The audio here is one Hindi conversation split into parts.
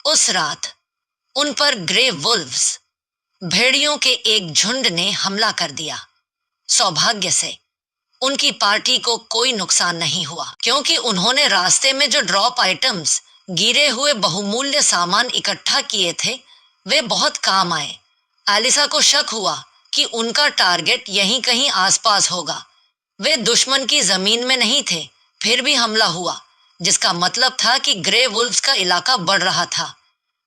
उस रात उन पर ग्रे वुल्व्स, भेड़ियों के एक झुंड ने हमला कर दिया। सौभाग्य से उनकी पार्टी को कोई नुकसान नहीं हुआ, क्योंकि उन्होंने रास्ते में जो ड्रॉप आइटम्स, गिरे हुए बहुमूल्य सामान इकट्ठा किए थे, वे बहुत काम आए। एलिसा को शक हुआ कि उनका टारगेट यहीं कहीं आसपास होगा। वे दुश्मन की जमीन में नहीं थे, फिर भी हमला हुआ, जिसका मतलब था कि ग्रे वुल्व्स का इलाका बढ़ रहा था।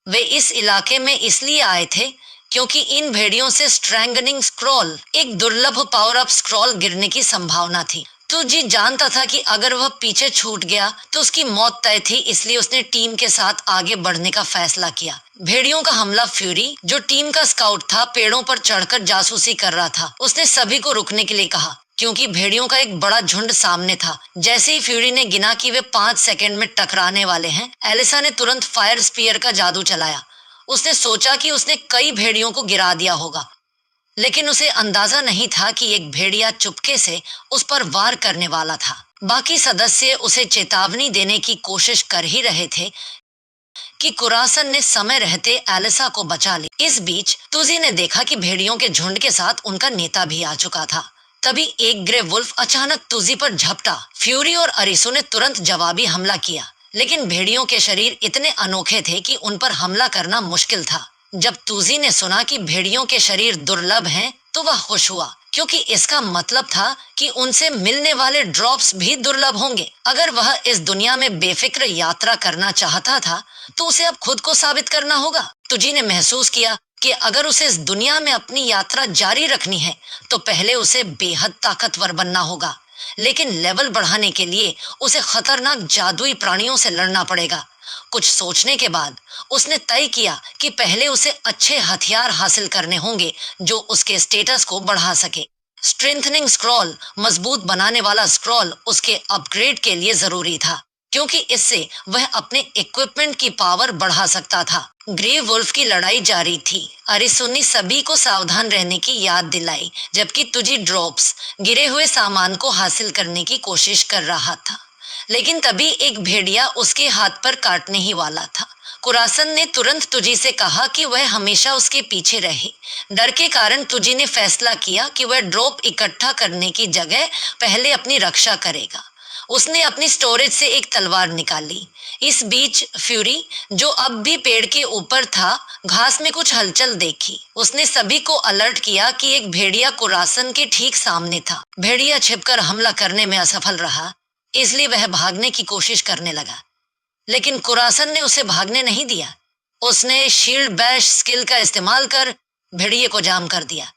वे इस इलाके में इसलिए आए थे क्योंकि इन भेड़ियों से स्ट्रैंगनिंग स्क्रॉल, एक दुर्लभ पावर अप स्क्रॉल गिरने की संभावना थी। तो जी जानता था कि अगर वह पीछे छूट गया तो उसकी मौत तय थी, इसलिए उसने टीम के साथ आगे बढ़ने का फैसला किया। भेड़ियों का हमला फ्यूरी, जो टीम का स्काउट था, पेड़ों पर चढ़कर जासूसी कर रहा था। उसने सभी को रुकने के लिए कहा, क्योंकि भेड़ियों का एक बड़ा झुंड सामने था। जैसे ही फ्यूरी ने गिना कि वे 5 सेकंड में टकराने वाले हैं, एलिसा ने तुरंत फायर स्पीयर का जादू चलाया। उसने सोचा कि उसने कई भेड़ियों को गिरा दिया होगा, लेकिन उसे अंदाजा नहीं था कि एक भेड़िया चुपके से उस पर वार करने वाला था। बाकी सदस्य उसे चेतावनी देने की कोशिश कर ही रहे थे कि कुरासन ने समय रहते एलिसा को बचा ली। इस बीच तुजी ने देखा कि भेड़ियों के झुंड के साथ उनका नेता भी आ चुका था। तभी एक ग्रे वुल्फ अचानक तुजी पर झपटा। फ्यूरी और अरिसो ने तुरंत जवाबी हमला किया, लेकिन भेड़ियों के शरीर इतने अनोखे थे कि उन पर हमला करना मुश्किल था। जब तुजी ने सुना कि भेड़ियों के शरीर दुर्लभ हैं, तो वह खुश हुआ, क्योंकि इसका मतलब था कि उनसे मिलने वाले ड्रॉप्स भी दुर्लभ होंगे। अगर वह इस दुनिया में बेफिक्र यात्रा करना चाहता था, तो उसे अब खुद को साबित करना होगा। तुजी ने महसूस किया कि अगर उसे इस दुनिया में अपनी यात्रा जारी रखनी है, तो पहले उसे बेहद ताकतवर बनना होगा। लेकिन लेवल बढ़ाने के लिए उसे खतरनाक जादुई प्राणियों से लड़ना पड़ेगा। कुछ सोचने के बाद उसने तय किया कि पहले उसे अच्छे हथियार हासिल करने होंगे जो उसके स्टेटस को बढ़ा सके। स्ट्रेंथनिंग स्क्रॉल, मजबूत बनाने वाला स्क्रॉल, उसके अपग्रेड के लिए जरूरी था, क्योंकि इससे वह अपने इक्विपमेंट की पावर बढ़ा सकता था। ग्रे वुल्फ की लड़ाई जारी थी। अरिसो ने सभी को सावधान रहने की याद दिलाई, जबकि तुजी ड्रॉप्स, गिरे हुए सामान को हासिल करने की कोशिश कर रहा था। लेकिन तभी एक भेड़िया उसके हाथ पर काटने ही वाला था। कुरासन ने तुरंत तुजी से कहा कि वह हमेशा उसके पीछे रहे। डर के कारण तुजी ने फैसला किया कि वह ड्रॉप इकट्ठा करने की जगह पहले अपनी रक्षा करेगा। उसने अपनी स्टोरेज से एक तलवार निकाली। इस बीच फ्यूरी, जो अब भी पेड़ के ऊपर था, घास में कुछ हलचल देखी। उसने सभी को अलर्ट किया कि एक भेड़िया कुरासन के ठीक सामने था। भेड़िया छिपकर हमला करने में असफल रहा, इसलिए वह भागने की कोशिश करने लगा, लेकिन कुरासन ने उसे भागने नहीं दिया। उसने शील्ड बैश स्किल का इस्तेमाल कर भेड़िए को जाम कर दिया।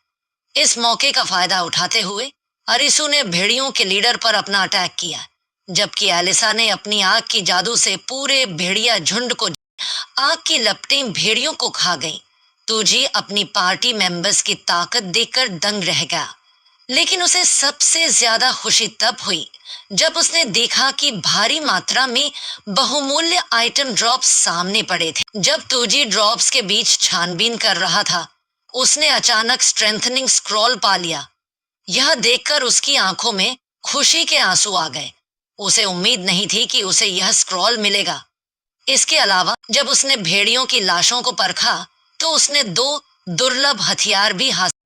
इस मौके का फायदा उठाते हुए अरिसु ने भेड़ियों के लीडर पर अपना अटैक किया, जबकि एलिसा ने अपनी आग की जादू से पूरे भेड़िया झुंड को, आग की लपटें भेड़ियों को खा गईं। तुझी अपनी पार्टी मेंबर्स की ताकत देखकर दंग रह गया, लेकिन उसे सबसे ज्यादा खुशी तब हुई जब उसने देखा कि भारी मात्रा में बहुमूल्य आइटम ड्रॉप्स सामने पड़े थे। जब तुजी ड्रॉप्स के बीच छानबीन कर रहा था, उसने अचानक स्ट्रेंथनिंग स्क्रॉल पा लिया। यह देखकर उसकी आंखों में खुशी के आंसू आ गए। उसे उम्मीद नहीं थी कि उसे यह स्क्रॉल मिलेगा। इसके अलावा जब उसने भेड़ियों की लाशों को परखा, तो उसने 2 दुर्लभ हथियार भी हासिल